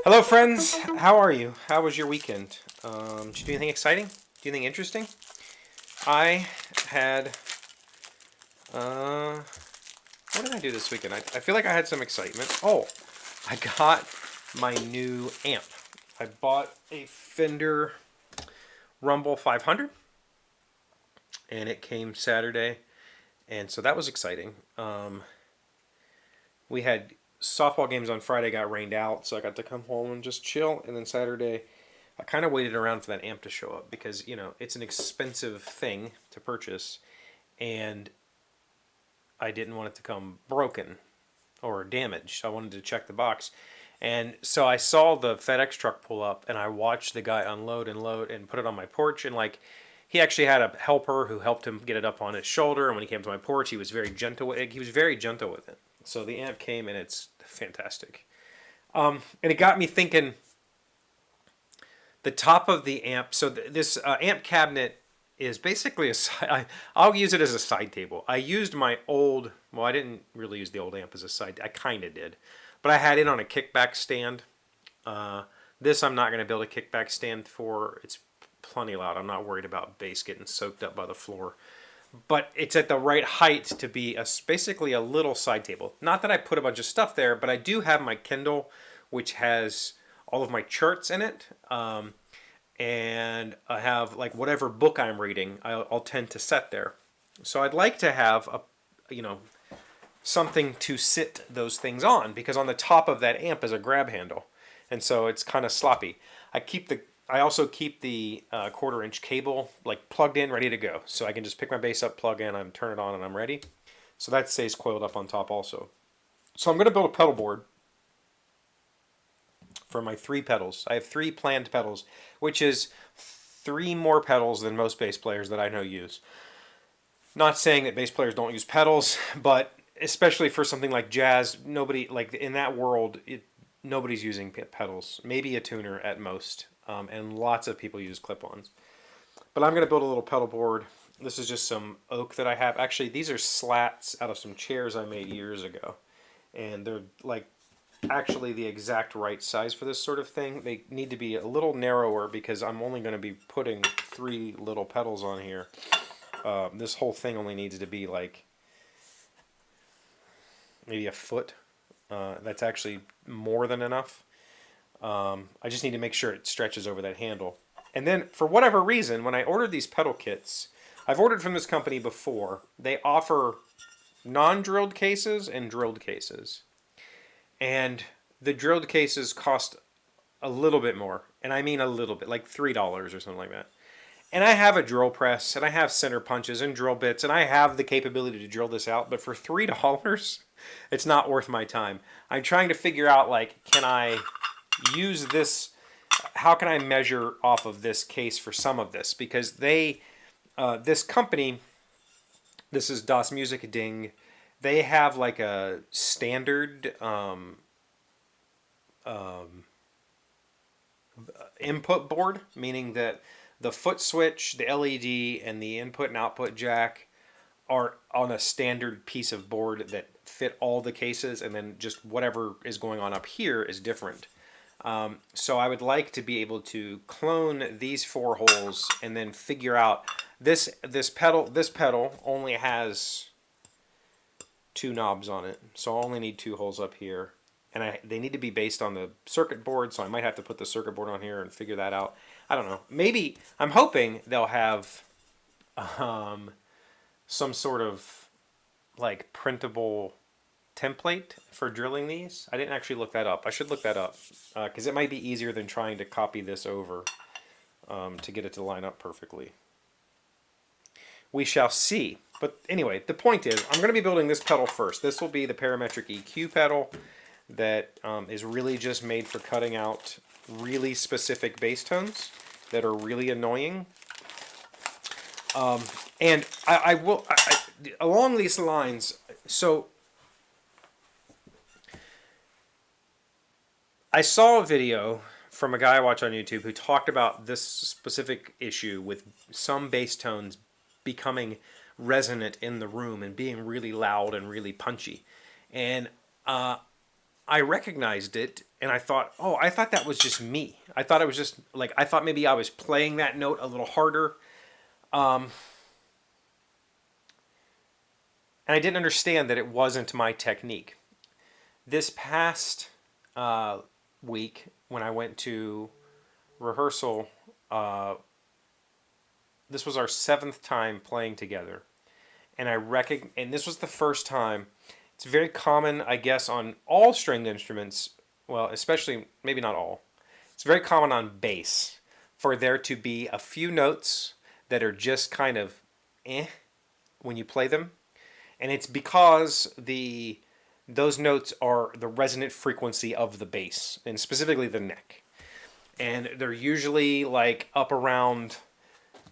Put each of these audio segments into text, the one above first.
Hello, friends. How are you? How was your weekend? Did you do anything exciting? Do anything interesting? I had. Uh, what did I do this weekend? I feel like I had some excitement. Oh, I got my new amp. I bought a Fender Rumble 500, and it came Saturday, and so that was exciting. We had softball games on Friday, got rained out, so I got to come home and just chill. And then Saturday, I kind of waited around for that amp to show up because, it's an expensive thing to purchase, and I didn't want it to come broken or damaged. I wanted to check the box. And so I saw the FedEx truck pull up, and I watched the guy unload and load and put it on my porch. And he actually had a helper who helped him get it up on his shoulder. And when he came to my porch, he was very gentle. He was very gentle with it. So the amp came, and it's fantastic. And it got me thinking. The top of the amp. So this amp cabinet is basically I'll use it as a side table. I used my old. Well, I didn't really use the old amp as a side. I kind of did, but I had it on a kickback stand. This I'm not going to build a kickback stand for. It's plenty loud. I'm not worried about bass getting soaked up by the floor. But it's at the right height to be basically a little side table. Not that I put a bunch of stuff there, but I do have my Kindle, which has all of my charts in it. And I have whatever book I'm reading, I'll tend to set there. So I'd like to have something to sit those things on, because on the top of that amp is a grab handle, and so it's kind of sloppy. I also keep the 1/4-inch cable plugged in, ready to go, so I can just pick my bass up, plug in, and turn it on, and I'm ready. So that stays coiled up on top also. So I'm going to build a pedal board for my 3 pedals. I have 3 planned pedals, which is 3 more pedals than most bass players that I know use. Not saying that bass players don't use pedals, but especially for something like jazz, nobody in that world, nobody's using pedals. Maybe a tuner at most, and lots of people use clip-ons. But I'm going to build a little pedal board. This is just some oak that I have. Actually, these are slats out of some chairs I made years ago, and they're actually the exact right size for this sort of thing. They need to be a little narrower because I'm only going to be putting 3 little pedals on here. This whole thing only needs to be maybe a foot. That's actually more than enough. I just need to make sure it stretches over that handle. And then for whatever reason, when I ordered these pedal kits, I've ordered from this company before. They offer non-drilled cases and drilled cases. And the drilled cases cost a little bit more. And I mean a little bit, like $3 or something like that. And I have a drill press, and I have center punches and drill bits, and I have the capability to drill this out. But for $3, it's not worth my time. I'm trying to figure out, can I use this? How can I measure off of this case for some of this? Because this company, this is Das Music Ding, they have a standard input board, meaning that the foot switch, the LED, and the input and output jack are on a standard piece of board that fit all the cases, and then just whatever is going on up here is different. So I would like to be able to clone these 4 holes and then figure out this pedal only has 2 knobs on it, so I only need 2 holes up here, and they need to be based on the circuit board, so I might have to put the circuit board on here and figure that out. I don't know. Maybe I'm hoping they'll have some sort of printable template for drilling these. I didn't actually look that up. I should look that up because it might be easier than trying to copy this over to get it to line up perfectly. We shall see. But anyway, the point is, I'm going to be building this pedal first. This will be the parametric EQ pedal that is really just made for cutting out really specific bass tones that are really annoying. And I will, along these lines, so I saw a video from a guy I watch on YouTube who talked about this specific issue with some bass tones becoming resonant in the room and being really loud and really punchy. And I recognized it and I thought, oh, I thought that was just me. I thought it was just like, I thought maybe I was playing that note a little harder. And I didn't understand that it wasn't my technique. This past week, when I went to rehearsal, this was our 7th time playing together. And and this was the first time. It's very common, I guess, on all stringed instruments. Well, especially, maybe not all. It's very common on bass for there to be a few notes that are just kind of when you play them. And it's because those notes are the resonant frequency of the bass, and specifically the neck. And they're usually like up around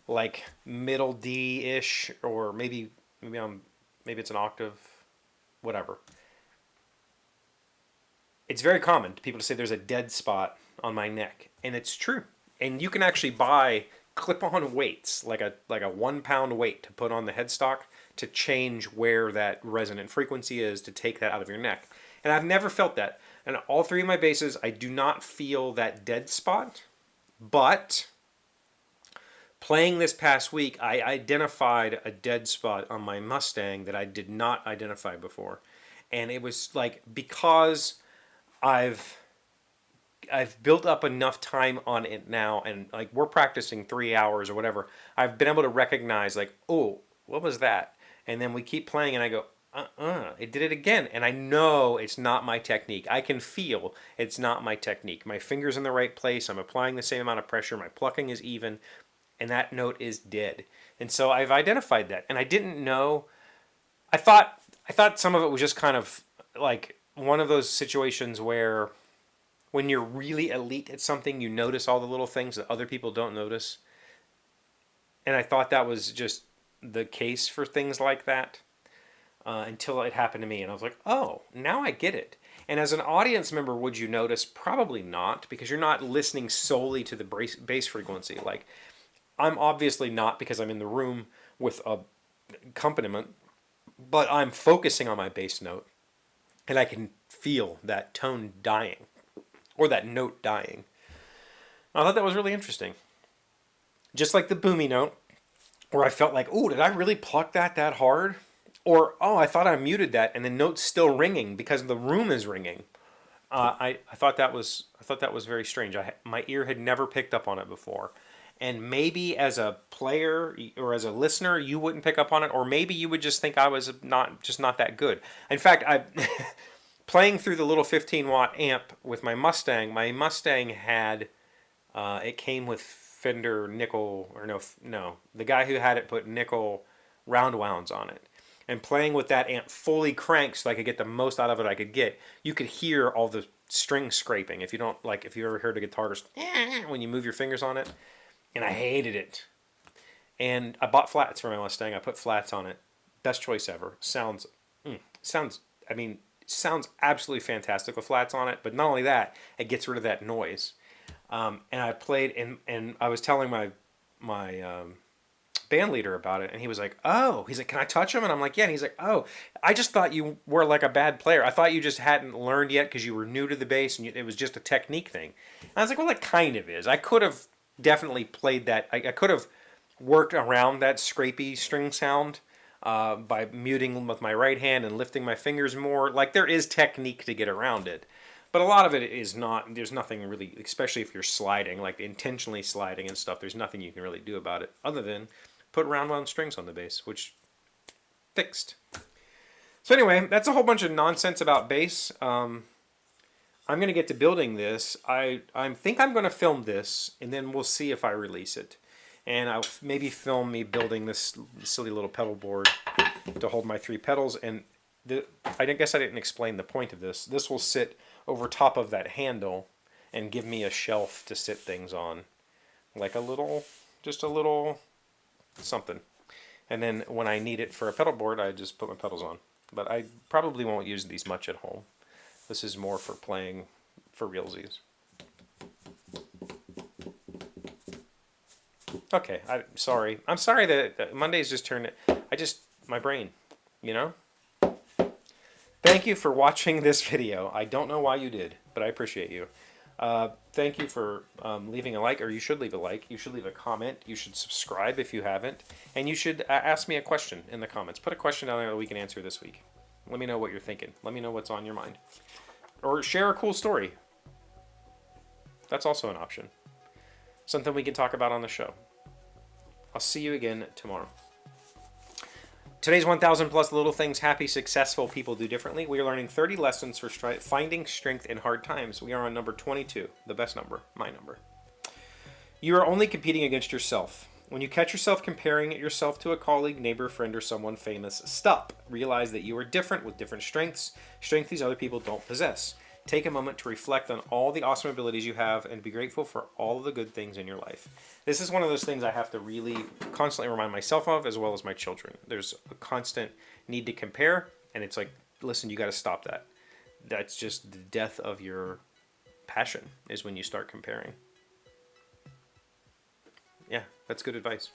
like middle D-ish, or maybe it's an octave, whatever. It's very common to people to say there's a dead spot on my neck, and it's true. And you can actually buy clip-on weights, like a 1 pound weight to put on the headstock to change where that resonant frequency is, to take that out of your neck. And I've never felt that. And all 3 of my basses, I do not feel that dead spot. But playing this past week, I identified a dead spot on my Mustang that I did not identify before. And it was like, because I've built up enough time on it now, and like we're practicing 3 hours or whatever, I've been able to recognize like, oh, what was that? And then we keep playing and I go, it did it again. And I know it's not my technique. I can feel it's not my technique. My finger's in the right place. I'm applying the same amount of pressure. My plucking is even, and that note is dead. And so I've identified that. And I didn't know, I thought some of it was just kind of like one of those situations where when you're really elite at something, you notice all the little things that other people don't notice. And I thought that was just the case for things like that until it happened to me. And I was like, oh, now I get it. And as an audience member, would you notice? Probably not, because you're not listening solely to the bass frequency. Like, I'm obviously not, because I'm in the room with a accompaniment, but I'm focusing on my bass note, and I can feel that tone dying, or that note dying. I thought that was really interesting. Just like the boomy note, where I felt like, oh, did I really pluck that hard? Or, oh, I thought I muted that, and the note's still ringing because the room is ringing. I thought that was very strange. My ear had never picked up on it before. And maybe as a player or as a listener, you wouldn't pick up on it, or maybe you would just think I was not that good. In fact, playing through the little 15-watt amp with my Mustang had, it came with Fender nickel, or no, the guy who had it put nickel round wounds on it. And playing with that amp fully cranked so I could get the most out of it I could get, you could hear all the string scraping. If you ever heard a guitar just when you move your fingers on it. And I hated it. And I bought flats for my Mustang. I put flats on it. Best choice ever. Sounds absolutely fantastic with flats on it. But not only that, it gets rid of that noise. And I played, and I was telling my band leader about it, and he was like, oh, he's like, can I touch him? And I'm like, yeah. And he's like, oh, I just thought you were like a bad player. I thought you just hadn't learned yet because you were new to the bass, and it was just a technique thing. And I was like, well, that kind of is. I could have definitely played that. I could have worked around that scrapey string sound by muting with my right hand and lifting my fingers more. Like, there is technique to get around it. But a lot of it is not, there's nothing really, especially if you're sliding, like intentionally sliding and stuff, there's nothing you can really do about it other than put round wound strings on the bass, which fixed. So anyway, that's a whole bunch of nonsense about bass. I'm going to get to building this. I think I'm going to film this, and then we'll see if I release it. And I'll maybe film me building this silly little pedal board to hold my 3 pedals. And I guess I didn't explain the point of this. This will sit over top of that handle and give me a shelf to sit things on. Like just a little something. And then when I need it for a pedal board, I just put my pedals on. But I probably won't use these much at home. This is more for playing for realsies. Okay, I'm sorry. I'm sorry that Monday's just turned it. My brain, you know? Thank you for watching this video. I don't know why you did, but I appreciate you. Thank you for leaving a like, or you should leave a like. You should leave a comment. You should subscribe if you haven't. And you should ask me a question in the comments. Put a question down there that we can answer this week. Let me know what you're thinking. Let me know what's on your mind. Or share a cool story. That's also an option. Something we can talk about on the show. I'll see you again tomorrow. Today's 1,000 plus little things happy, successful people do differently. We are learning 30 lessons for finding strength in hard times. We are on number 22, the best number, my number. You are only competing against yourself. When you catch yourself comparing yourself to a colleague, neighbor, friend, or someone famous, stop. Realize that you are different with different strengths these other people don't possess. Take a moment to reflect on all the awesome abilities you have and be grateful for all the good things in your life. This is one of those things I have to really constantly remind myself of, as well as my children. There's a constant need to compare, and it's like, listen, you got to stop that. That's just the death of your passion, is when you start comparing. Yeah, that's good advice.